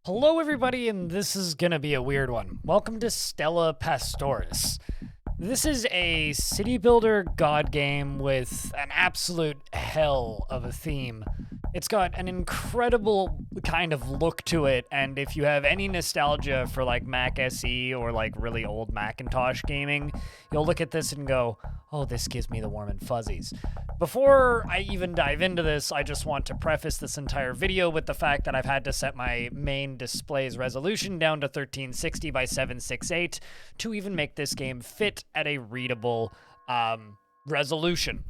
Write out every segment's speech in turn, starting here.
Hello, everybody, and this is gonna be a weird one. Welcome to Stella Pastoris. This is a city builder god game with an absolute hell of a theme. It's got an incredible kind of look to it, and if you have any nostalgia for like Mac SE or like really old Macintosh gaming, you'll look at this and go, oh, this gives me the warm and fuzzies. Before I even dive into this, I just want to preface this entire video with the fact that I've had to set my main display's resolution down to 1360 by 768 to even make this game fit at a readable resolution.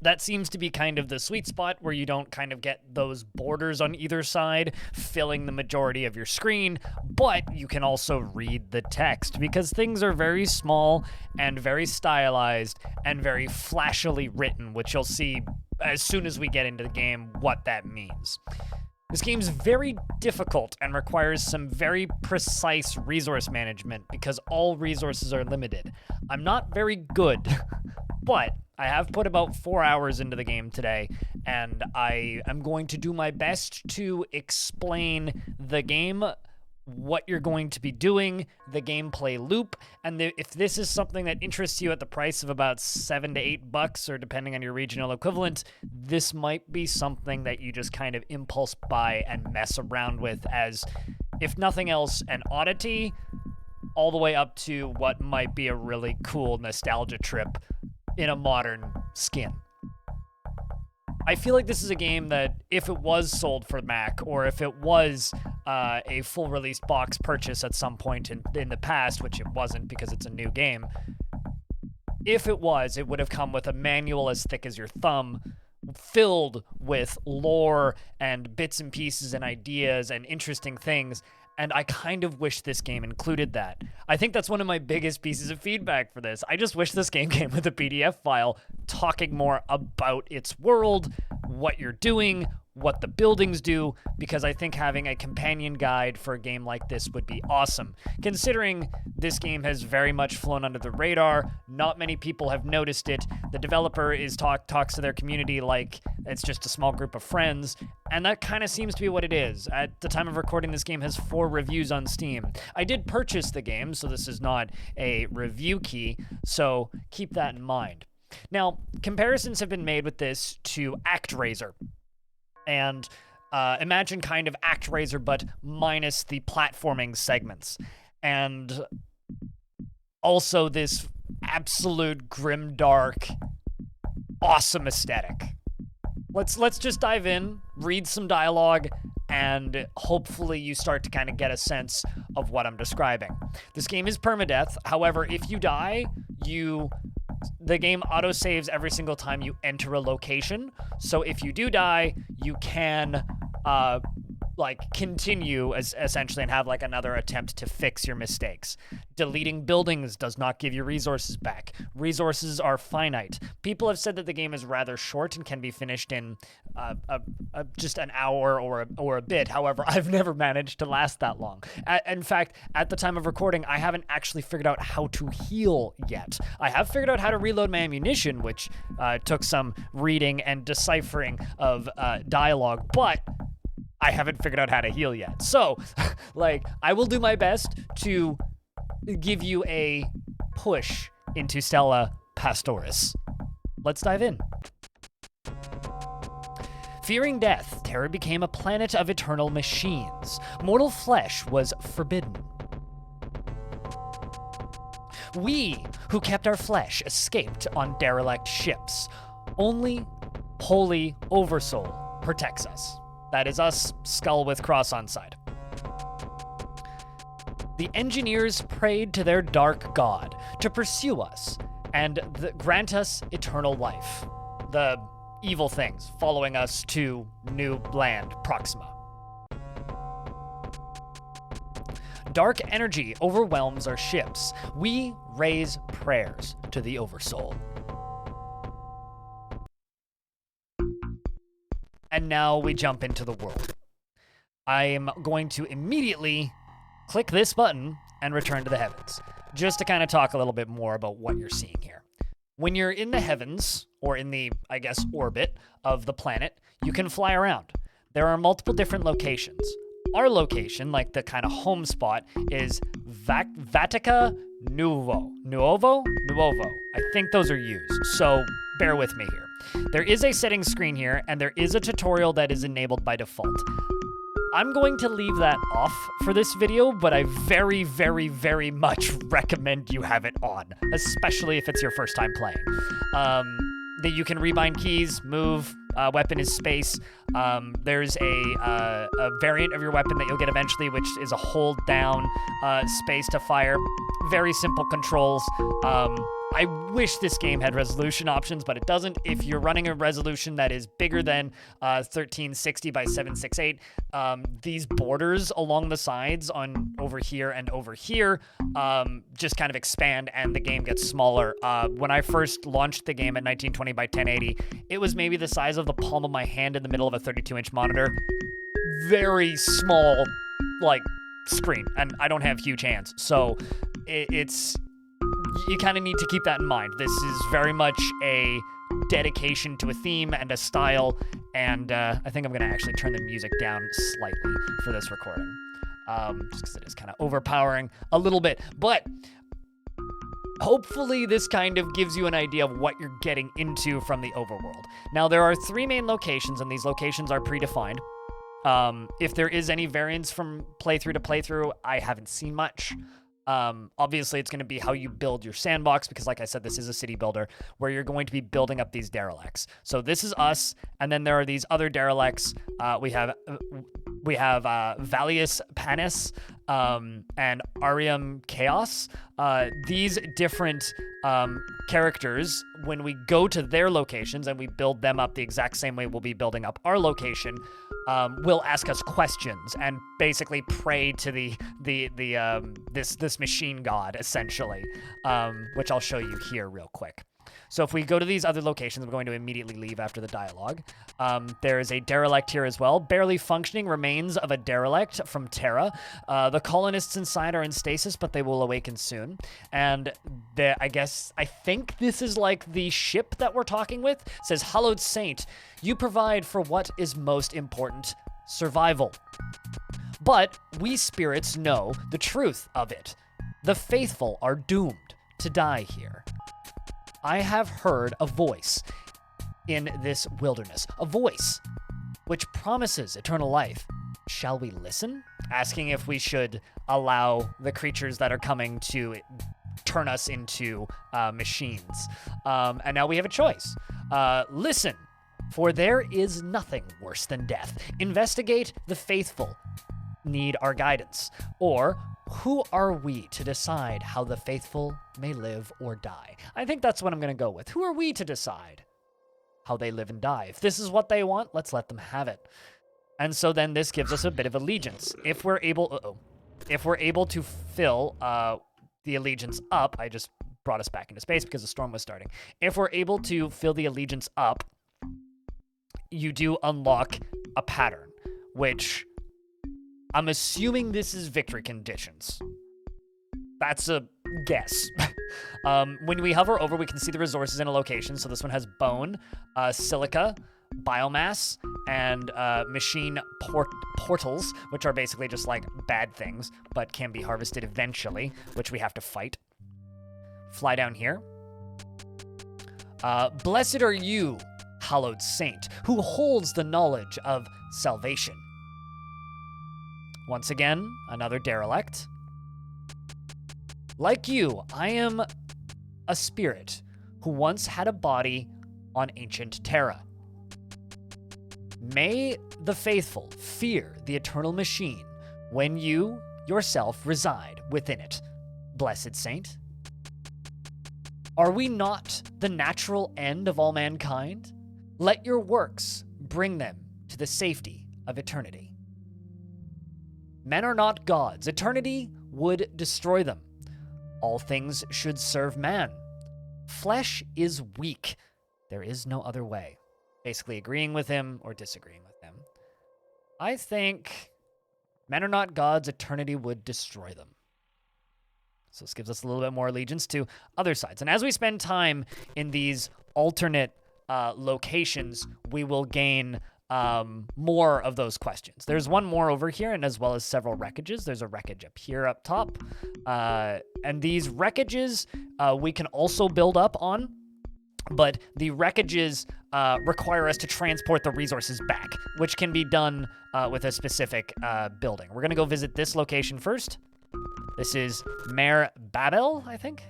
That seems to be kind of the sweet spot where you don't kind of get those borders on either side filling the majority of your screen, but you can also read the text because things are very small and very stylized and very flashily written, which you'll see as soon as we get into the game what that means. This game's very difficult and requires some very precise resource management because all resources are limited. I'm not very good, but I have put about 4 hours into the game today, and I am going to do my best to explain the game, what you're going to be doing, the gameplay loop, and if this is something that interests you at the price of about $7 to $8, or depending on your regional equivalent, this might be something that you just kind of impulse buy and mess around with as, if nothing else, an oddity, all the way up to what might be a really cool nostalgia trip in a modern skin. I feel like this is a game that if it was sold for Mac, or if it was a full release box purchase at some point in the past, which it wasn't because it's a new game, if it was, it would have come with a manual as thick as your thumb, filled with lore and bits and pieces and ideas and interesting things. And I kind of wish this game included that. I think that's one of my biggest pieces of feedback for this. I just wish this game came with a PDF file talking more about its world, what you're doing, what the buildings do, because I think having a companion guide for a game like this would be awesome. Considering this game has very much flown under the radar, not many people have noticed it. The developer talks to their community like it's just a small group of friends, and that kind of seems to be what it is. At the time of recording, this game has 4 reviews on Steam. I did purchase the game, so this is not a review key, so keep that in mind. Now, comparisons have been made with this to ACTRAISER. And imagine kind of ACTRAISER, but minus the platforming segments. And also this absolute grimdark, awesome aesthetic. Let's just dive in, read some dialogue, and hopefully you start to kind of get a sense of what I'm describing. This game is permadeath. However, if you die, the game autosaves every single time you enter a location. So if you do die, you can continue essentially and have like another attempt to fix your mistakes. Deleting buildings does not give you resources back. Resources are finite. People have said that the game is rather short and can be finished in just an hour or a bit. However, I've never managed to last that long. In fact, at the time of recording, I haven't actually figured out how to heal yet. I have figured out how to reload my ammunition, which took some reading and deciphering of dialogue, but I haven't figured out how to heal yet. So, I will do my best to give you a push into Stella Pastoris. Let's dive in. Fearing death, Terra became a planet of eternal machines. Mortal flesh was forbidden. We, who kept our flesh, escaped on derelict ships. Only Holy Oversoul protects us. That is us, skull with cross on side. The engineers prayed to their dark god to pursue us and grant us eternal life. The evil things following us to new land, Proxima. Dark energy overwhelms our ships. We raise prayers to the Oversoul. And now we jump into the world. I am going to immediately click this button and return to the heavens, just to kind of talk a little bit more about what you're seeing here. When you're in the heavens, or in the, orbit of the planet, you can fly around. There are multiple different locations. Our location, like the kind of home spot, is Vatica Nuovo. I think those are used, so bear with me here. There is a settings screen here, and there is a tutorial that is enabled by default. I'm going to leave that off for this video, but I very, very, very much recommend you have it on, especially if it's your first time playing. That you can rebind keys, move, weapon is space. There's a variant of your weapon that you'll get eventually, which is a hold down space to fire. Very simple controls. I wish this game had resolution options, but it doesn't. If you're running a resolution that is bigger than 1360 by 768, these borders along the sides on over here and over here just kind of expand and the game gets smaller. When I first launched the game at 1920 by 1080, it was maybe the size of the palm of my hand in the middle of a 32-inch monitor. Very small, like, screen, and I don't have huge hands, so it's... You kind of need to keep that in mind. This is very much a dedication to a theme and a style, and I think I'm going to actually turn the music down slightly for this recording, just because it is kind of overpowering a little bit. But hopefully this kind of gives you an idea of what you're getting into from the overworld. Now, there are 3 main locations, and these locations are predefined. If there is any variance from playthrough to playthrough, I haven't seen much. Obviously, it's going to be how you build your sandbox, because like I said, this is a city builder where you're going to be building up these derelicts. So this is us, and then there are these other derelicts. We have Valius Panis and Arium Chaos. These different characters, when we go to their locations and we build them up the exact same way we'll be building up our location, will ask us questions and basically pray to this machine god, essentially, which I'll show you here real quick. So if we go to these other locations, I'm going to immediately leave after the dialogue. There is a derelict here as well. Barely functioning remains of a derelict from Terra. The colonists inside are in stasis, but they will awaken soon. And I think this is like the ship that we're talking with. It says, "Hallowed Saint, you provide for what is most important, survival. But we spirits know the truth of it. The faithful are doomed to die here. I have heard a voice in this wilderness, a voice which promises eternal life. Shall we listen?" Asking if we should allow the creatures that are coming to turn us into machines. And now we have a choice. Listen, for there is nothing worse than death. Investigate, the faithful need our guidance. Or, who are we to decide how the faithful may live or die? I think that's what I'm going to go with. Who are we to decide how they live and die? If this is what they want, let's let them have it. And so then this gives us a bit of allegiance. If we're able, to fill the allegiance up, I just brought us back into space because the storm was starting. If we're able to fill the allegiance up, you do unlock a pattern, which I'm assuming this is victory conditions. That's a guess. When we hover over, we can see the resources in a location. So this one has bone, silica, biomass, and machine portals, which are basically just like bad things, but can be harvested eventually, which we have to fight. Fly down here. Blessed are you, hallowed saint, who holds the knowledge of salvation. Once again, another derelict. Like you, I am a spirit who once had a body on ancient Terra. May the faithful fear the eternal machine when you yourself reside within it, blessed saint. Are we not the natural end of all mankind? Let your works bring them to the safety of eternity. Men are not gods. Eternity would destroy them. All things should serve man. Flesh is weak. There is no other way. Basically agreeing with him or disagreeing with him. I think men are not gods. Eternity would destroy them. So this gives us a little bit more allegiance to other sides. And as we spend time in these alternate locations, we will gain more of those questions. There's one more over here, and as well as several wreckages. There's a wreckage up here up top. And these wreckages we can also build up on, but the wreckages require us to transport the resources back, which can be done with a specific building. We're going to go visit this location first. This is Mer Babel, I think.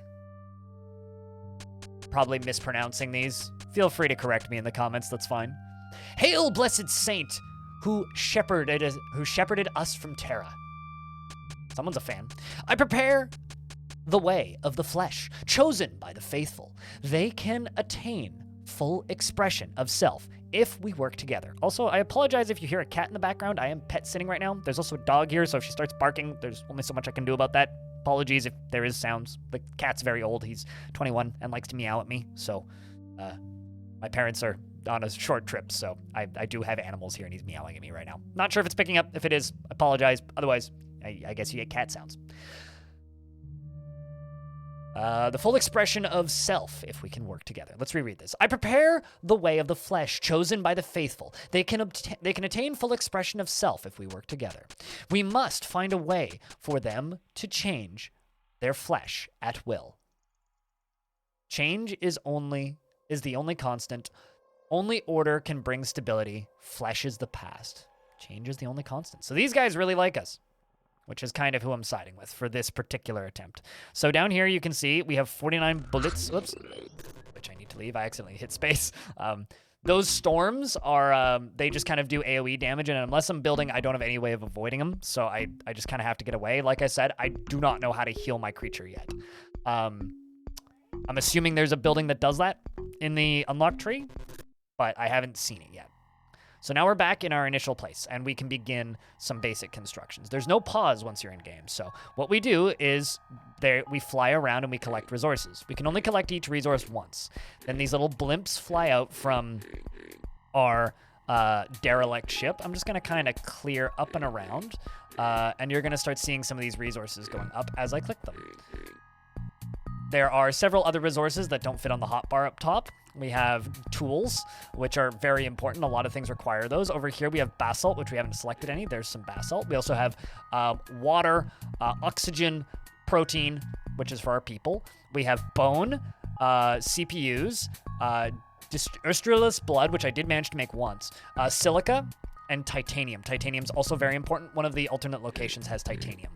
Probably mispronouncing these. Feel free to correct me in the comments, that's fine. Hail, blessed saint, who shepherded us from Terra. Someone's a fan. I prepare the way of the flesh, chosen by the faithful. They can attain full expression of self if we work together. Also, I apologize if you hear a cat in the background. I am pet sitting right now. There's also a dog here, so if she starts barking, there's only so much I can do about that. Apologies if there is sounds. The cat's very old. He's 21 and likes to meow at me, so my parents are on a short trip, so I do have animals here, and he's meowing at me right now. Not sure if it's picking up. If it is, I apologize. Otherwise, I guess you get cat sounds. The full expression of self, if we can work together. Let's reread this. I prepare the way of the flesh, chosen by the faithful. They can attain full expression of self if we work together. We must find a way for them to change their flesh at will. Change is the only constant. Only order can bring stability. Flesh is the past. Change is the only constant. So these guys really like us, which is kind of who I'm siding with for this particular attempt. So down here you can see we have 49 bullets. Whoops. Which I need to leave. I accidentally hit space. Those storms are, they just kind of do AoE damage, and unless I'm building, I don't have any way of avoiding them, so I just kind of have to get away. Like I said, I do not know how to heal my creature yet. I'm assuming there's a building that does that in the unlock tree, but I haven't seen it yet. So now we're back in our initial place, and we can begin some basic constructions. There's no pause once you're in game, so what we do is we fly around and we collect resources. We can only collect each resource once. Then these little blimps fly out from our derelict ship. I'm just going to kind of clear up and around, and you're going to start seeing some of these resources going up as I click them. There are several other resources that don't fit on the hotbar up top. We have tools, which are very important. A lot of things require those. Over here, we have basalt, which we haven't selected any. There's some basalt. We also have water, oxygen, protein, which is for our people. We have bone, CPUs, Australis blood, which I did manage to make once, silica, and titanium. Titanium's also very important. One of the alternate locations has titanium.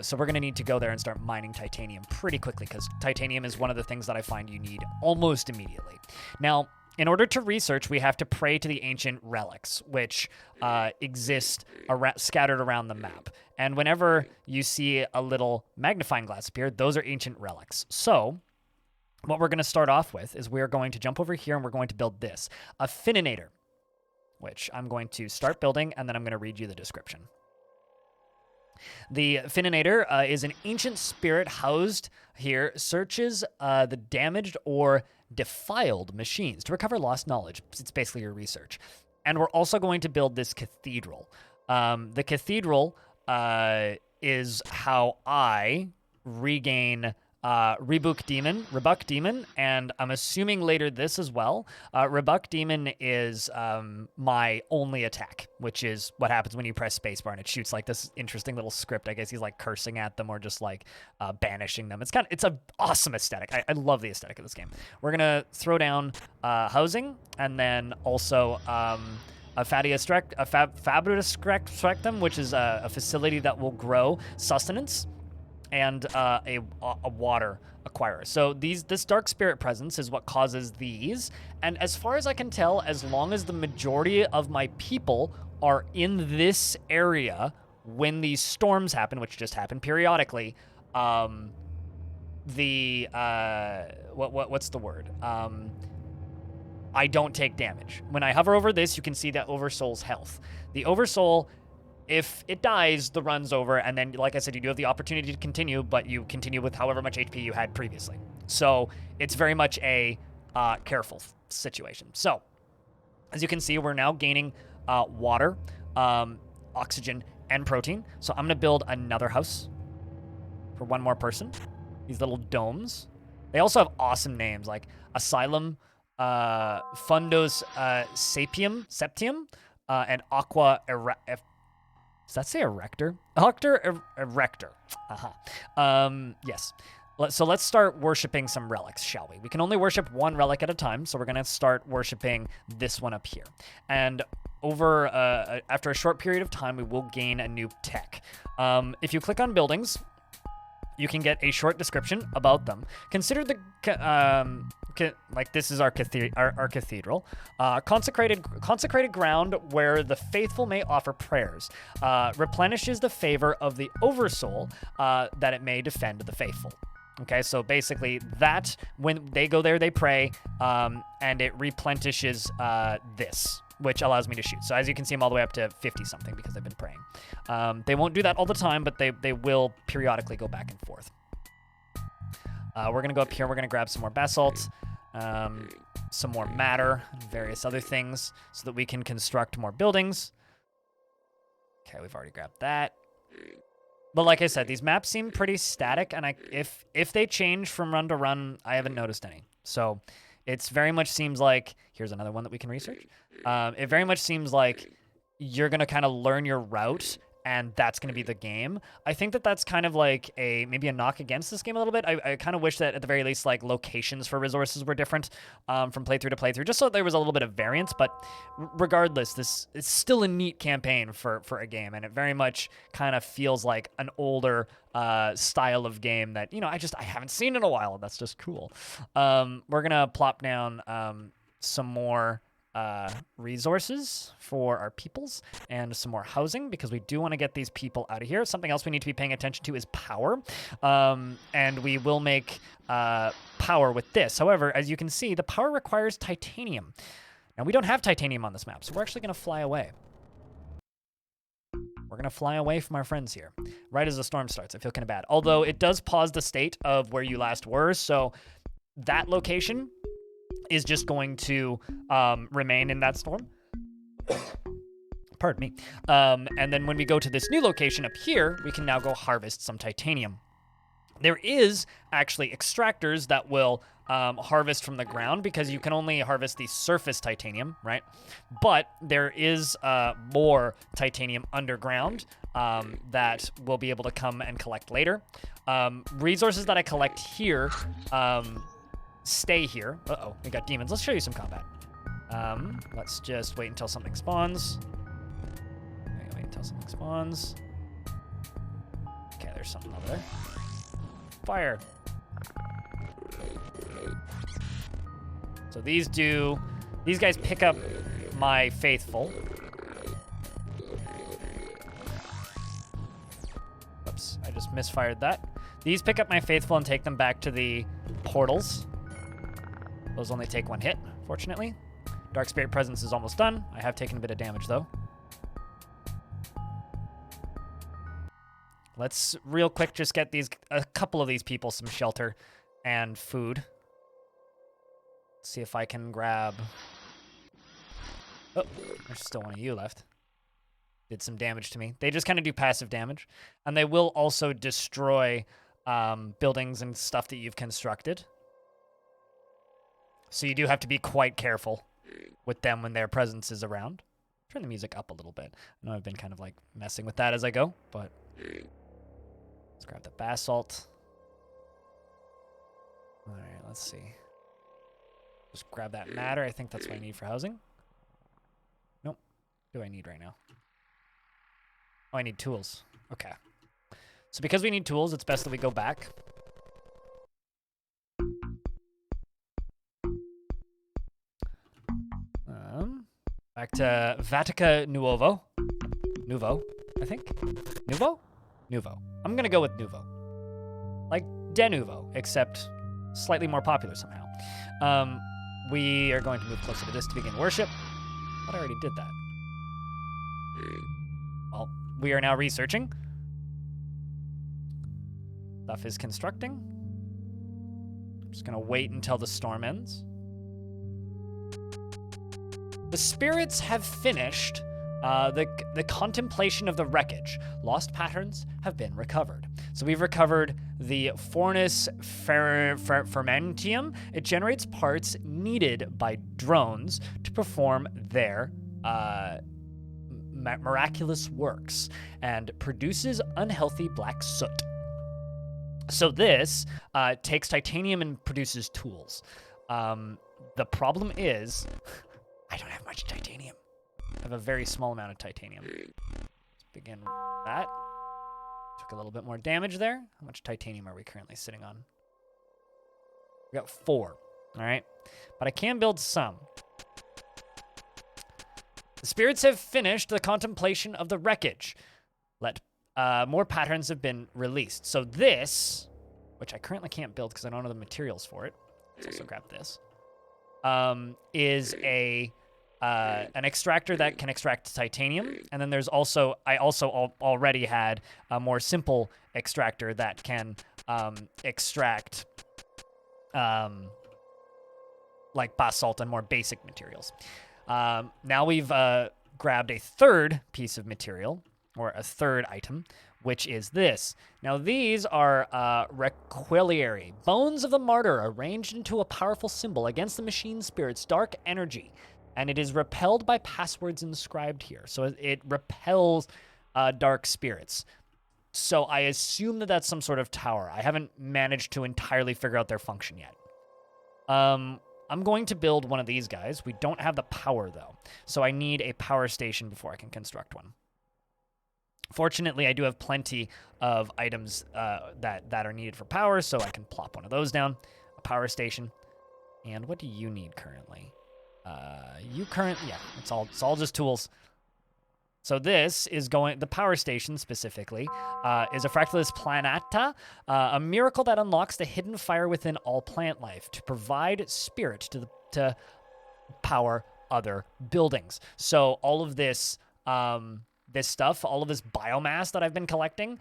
So we're going to need to go there and start mining titanium pretty quickly, because titanium is one of the things that I find you need almost immediately. Now, in order to research, we have to pray to the ancient relics, which exist scattered around the map. And whenever you see a little magnifying glass appear, those are ancient relics. So what we're going to start off with is we're going to jump over here and we're going to build this, a fininator, which I'm going to start building, and then I'm going to read you the description. The fininator is an ancient spirit housed here, searches the damaged or defiled machines to recover lost knowledge. It's basically your research. And we're also going to build this cathedral. The cathedral is how I regain Rebuke Demon, and I'm assuming later this as well. Rebuke Demon is my only attack, which is what happens when you press spacebar and it shoots like this interesting little script. I guess he's like cursing at them or just like banishing them. It's an awesome aesthetic. I love the aesthetic of this game. We're gonna throw down housing, and then also a Fabulous Spectrum, which is a facility that will grow sustenance, and a water acquirer. So this dark spirit presence is what causes these. And as far as I can tell, as long as the majority of my people are in this area when these storms happen, which just happen periodically, what's the word? I don't take damage. When I hover over this, you can see that Oversoul's health. The Oversoul, if it dies, the run's over, and then, like I said, you do have the opportunity to continue, but you continue with however much HP you had previously. So it's very much a careful situation. So, as you can see, we're now gaining water, oxygen, and protein. So I'm going to build another house for one more person. These little domes. They also have awesome names, like Asylum, Fundos Septium, and Aqua does that say erector? Erector. Yes. So let's start worshiping some relics, shall we? We can only worship one relic at a time, so we're going to start worshiping this one up here. And over after a short period of time, we will gain a new tech. If you click on buildings, you can get a short description about them. Consider the like this is our cathedral, consecrated ground where the faithful may offer prayers. Replenishes the favor of the oversoul, that it may defend the faithful. Okay, so basically that when they go there, they pray, and it replenishes this, which allows me to shoot. So as you can see, I'm all the way up to 50 something because I've been praying. They won't do that all the time, but they will periodically go back and forth. We're gonna go up here. We're gonna grab some more basalt, some more matter, and various other things so that we can construct more buildings. Okay, we've already grabbed that. But like I said, these maps seem pretty static, and if they change from run to run, I haven't noticed any. So it's very much seems like, here's another one that we can research. It very much seems like you're going to kind of learn your route, and that's going to be the game. I think that that's kind of like maybe a knock against this game a little bit. I kind of wish that at the very least, like, locations for resources were different from playthrough to playthrough, just so there was a little bit of variance. But regardless, this is still a neat campaign for a game, and it very much kind of feels like an older style of game that, I haven't seen in a while, and that's just cool. We're going to plop down some more resources for our peoples and some more housing, because we do want to get these people out of here. Something else we need to be paying attention to is power, and we will make power with this. However, as you can see, the power requires titanium. Now, we don't have titanium on this map, so we're actually going to fly away. We're going to fly away from our friends here right as the storm starts. I feel kind of bad, although it does pause the state of where you last were, so that location is just going to remain in that storm. Pardon me. And then when we go to this new location up here, we can now go harvest some titanium. There is actually extractors that will harvest from the ground, because you can only harvest the surface titanium, right? But there is more titanium underground that we'll be able to come and collect later. Resources that I collect here stay here. Uh-oh, we got demons. Let's show you some combat. Let's just wait until something spawns. Wait until something spawns. Okay, there's something over there. Fire. So these guys pick up my faithful. Oops, I just misfired that. These pick up my faithful and take them back to the portals. Those only take one hit, fortunately. Dark Spirit Presence is almost done. I have taken a bit of damage, though. Let's real quick just get a couple of these people some shelter and food. See if I can grab... Oh, there's still one of you left. Did some damage to me. They just kind of do passive damage. And they will also destroy buildings and stuff that you've constructed. So you do have to be quite careful with them when their presence is around. Turn the music up a little bit. I know I've been kind of like messing with that as I go, but let's grab the basalt. All right, let's see. Just grab that matter. I think that's what I need for housing. Nope. What do I need right now? Oh, I need tools. Okay. So because we need tools, it's best that we go back. Back to Vatica Nuovo, I think. Nuovo? I'm gonna go with Nuovo. Like De Nuovo, except slightly more popular somehow. We are going to move closer to this to begin worship. But I already did that. Well, we are now researching. Stuff is constructing. I'm just gonna wait until the storm ends. The spirits have finished the contemplation of the wreckage. Lost patterns have been recovered. So we've recovered the Fornis Fermentium. It generates parts needed by drones to perform their miraculous works and produces unhealthy black soot. So this takes titanium and produces tools. The problem is I don't have much titanium. I have a very small amount of titanium. Let's begin with that. Took a little bit more damage there. How much titanium are we currently sitting on? We got 4, all right? But I can build some. The spirits have finished the contemplation of the wreckage. More patterns have been released. So this, which I currently can't build because I don't know the materials for it. Let's also grab this. Is an extractor that can extract titanium, and then there's also I already had a more simple extractor that can extract like basalt and more basic materials. Now we've grabbed a third piece of material, or a third item, which is this. Now these are requiliary, bones of the martyr arranged into a powerful symbol against the machine spirit's dark energy, and it is repelled by passwords inscribed here. So it repels dark spirits. So I assume that that's some sort of tower. I haven't managed to entirely figure out their function yet. I'm going to build one of these guys. We don't have the power, though, so I need a power station before I can construct one. Fortunately, I do have plenty of items that are needed for power, so I can plop one of those down, a power station. And what do you need currently? Yeah, it's all just tools. So this is the power station specifically, is a Fractalis Planata, a miracle that unlocks the hidden fire within all plant life to provide spirit to power other buildings. So all of this, this stuff, all of this biomass that I've been collecting,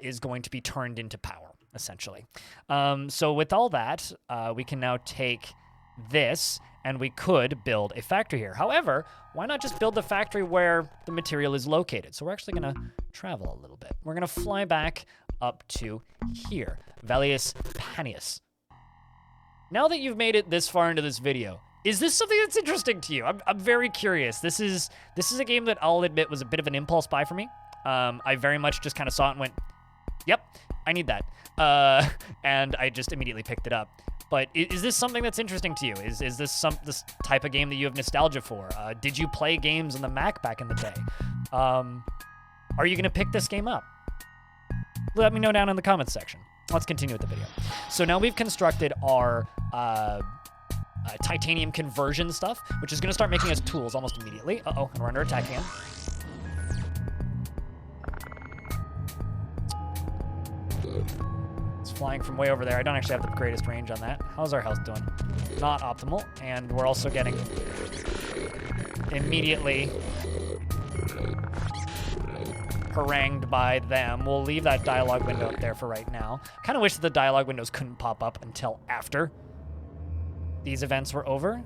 is going to be turned into power, essentially. So with all that, we can now take this, and we could build a factory here. However, why not just build the factory where the material is located? So we're actually going to travel a little bit. We're going to fly back up to here, Valius Panius. Now that you've made it this far into this video, is this something that's interesting to you? I'm very curious. This is a game that I'll admit was a bit of an impulse buy for me. I very much just kind of saw it and went, yep, I need that. And I just immediately picked it up. But is this something that's interesting to you? Is this this type of game that you have nostalgia for? Did you play games on the Mac back in the day? Are you going to pick this game up? Let me know down in the comments section. Let's continue with the video. So now we've constructed our titanium conversion stuff, which is going to start making us tools almost immediately. Uh-oh, and we're under attack again. It's flying from way over there. I don't actually have the greatest range on that. How's our health doing? Not optimal, and we're also getting immediately harangued by them. We'll leave that dialogue window up there for right now. Kind of wish that the dialogue windows couldn't pop up until after these events were over.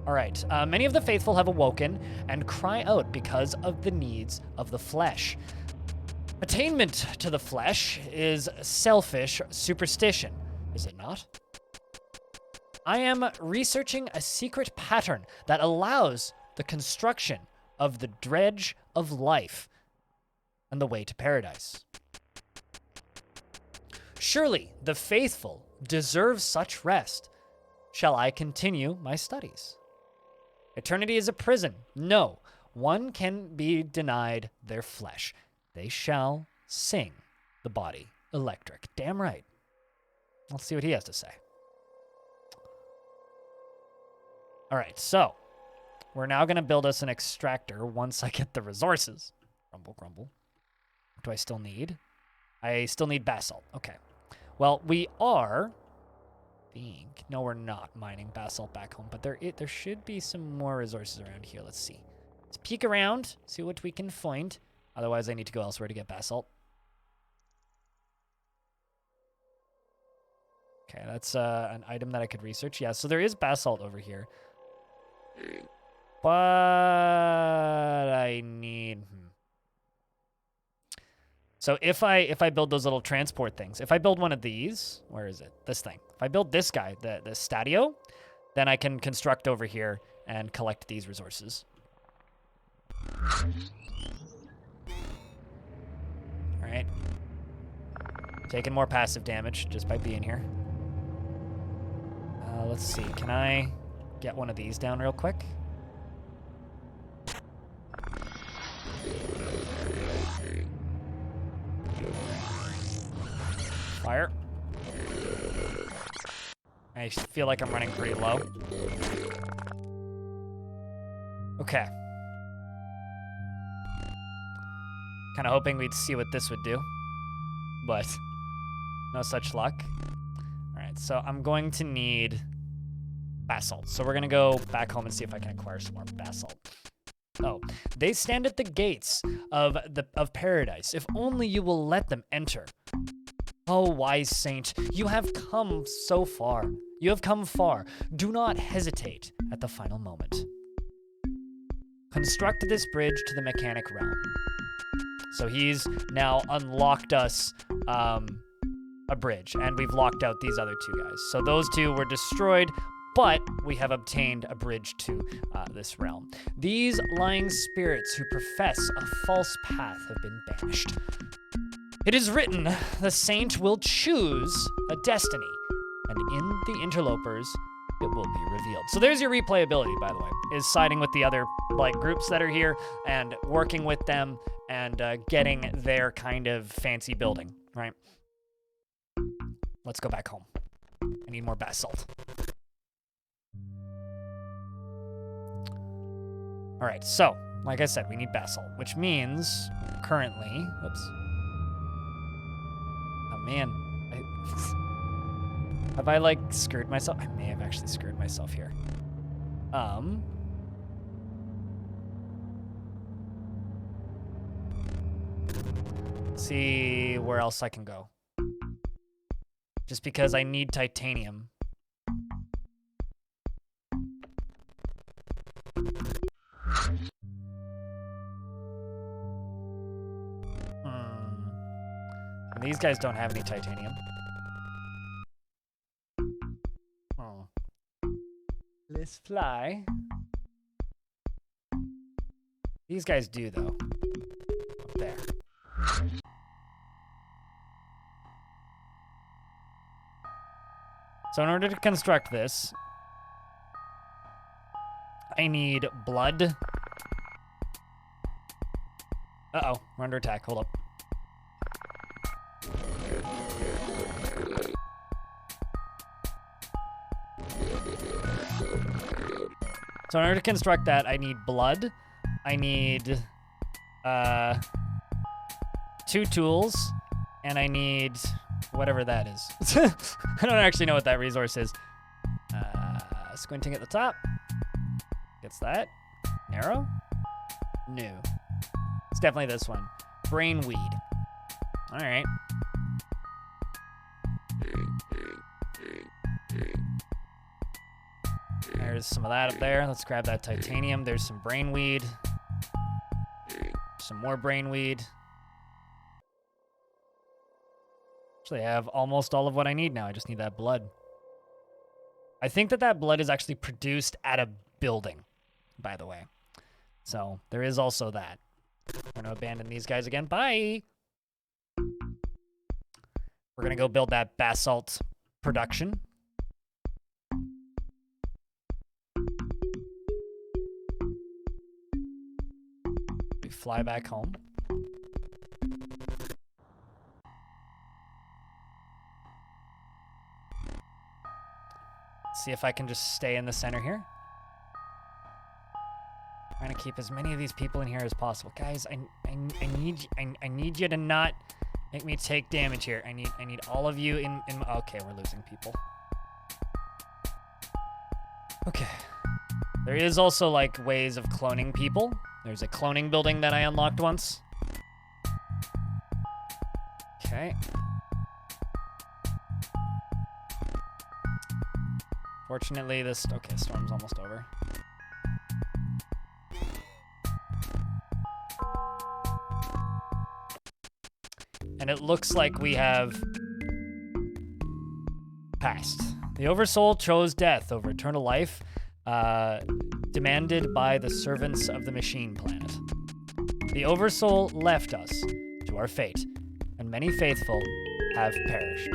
All right, many of the faithful have awoken and cry out because of the needs of the flesh. Attainment to the flesh is selfish superstition, is it not? I am researching a secret pattern that allows the construction of the dredge of life and the way to paradise. Surely the faithful deserve such rest. Shall I continue my studies? Eternity is a prison. No, one can be denied their flesh. They shall sing the body electric. Damn right. Let's see what he has to say. All right, so we're now going to build us an extractor once I get the resources. Grumble, grumble. What do I still need? I still need basalt. Okay. Well, we are... No, we're not mining basalt back home, but there should be some more resources around here. Let's see. Let's peek around, see what we can find. Otherwise, I need to go elsewhere to get basalt. Okay, that's an item that I could research. Yeah, so there is basalt over here. But I need... So if I build those little transport things, if I build one of these, where is it? This thing. If I build this guy, the stadio, then I can construct over here and collect these resources. All right. Taking more passive damage just by being here. Let's see. Can I get one of these down real quick? Fire. I feel like I'm running pretty low. Okay. Kind of hoping we'd see what this would do, but no such luck. All right, so I'm going to need basalt. So we're gonna go back home and see if I can acquire some more basalt. Oh, they stand at the gates of paradise. If only you will let them enter. Oh, wise saint, you have come so far. You have come far. Do not hesitate at the final moment. Construct this bridge to the mechanic realm. So he's now unlocked us a bridge, and we've locked out these other two guys. So those two were destroyed, but we have obtained a bridge to this realm. These lying spirits who profess a false path have been banished. It is written, the saint will choose a destiny, and in the interlopers, it will be revealed. So there's your replayability, by the way, is siding with the other groups that are here and working with them and getting their kind of fancy building, right? Let's go back home. I need more basalt. All right, so like I said, we need basalt, which means currently, whoops. Oh man, have I screwed myself? I may have actually screwed myself here. Let's see where else I can go. Just because I need titanium. And these guys don't have any titanium. Oh. Let's fly. These guys do, though. Up there. So in order to construct this, I need blood. Uh-oh, we're under attack. Hold up. So in order to construct that, I need blood. I need 2 tools, and I need whatever that is. I don't actually know what that resource is. Squinting at the top. Gets that. Arrow? No. It's definitely this one. Brainweed. All right. There's some of that up there. Let's grab that titanium. There's some brainweed. Some more brainweed. Actually, I have almost all of what I need now. I just need that blood. I think that blood is actually produced at a building, by the way. So there is also that. We're going to abandon these guys again. Bye! We're going to go build that basalt production. We fly back home. See if I can just stay in the center here. Trying to keep as many of these people in here as possible. Guys, I need you to not make me take damage here. I need all of you in okay, we're losing people. Okay. There is also ways of cloning people. There's a cloning building that I unlocked once. Okay. Fortunately, storm's almost over. And it looks like we have passed. The Oversoul chose death over eternal life, demanded by the servants of the machine planet. The Oversoul left us to our fate, and many faithful have perished.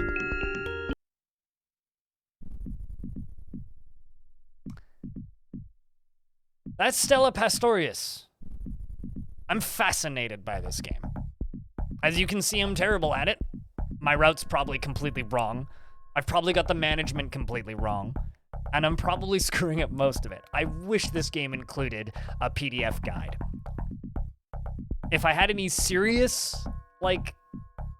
That's Stella Pastoris. I'm fascinated by this game. As you can see, I'm terrible at it. My route's probably completely wrong. I've probably got the management completely wrong. And I'm probably screwing up most of it. I wish this game included a PDF guide. If I had any serious,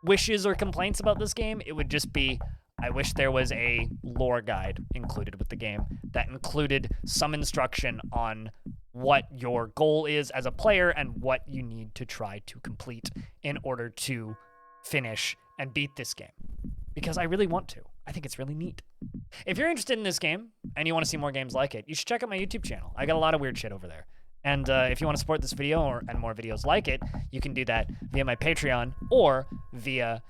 wishes or complaints about this game, it would just be, I wish there was a lore guide included with the game that included some instruction on what your goal is as a player and what you need to try to complete in order to finish and beat this game. Because I really want to. I think it's really neat. If you're interested in this game and you want to see more games like it, you should check out my YouTube channel. I got a lot of weird shit over there. And if you want to support this video and more videos like it, you can do that via my Patreon or via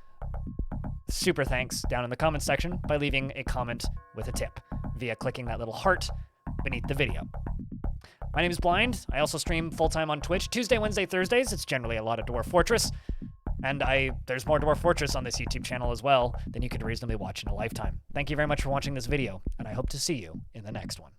super thanks down in the comments section by leaving a comment with a tip via clicking that little heart beneath the video. My name is Blind. I also stream full-time on Twitch Tuesday, Wednesday, Thursdays. It's generally a lot of Dwarf Fortress. And there's more Dwarf Fortress on this YouTube channel as well than you could reasonably watch in a lifetime. Thank you very much for watching this video, and I hope to see you in the next one.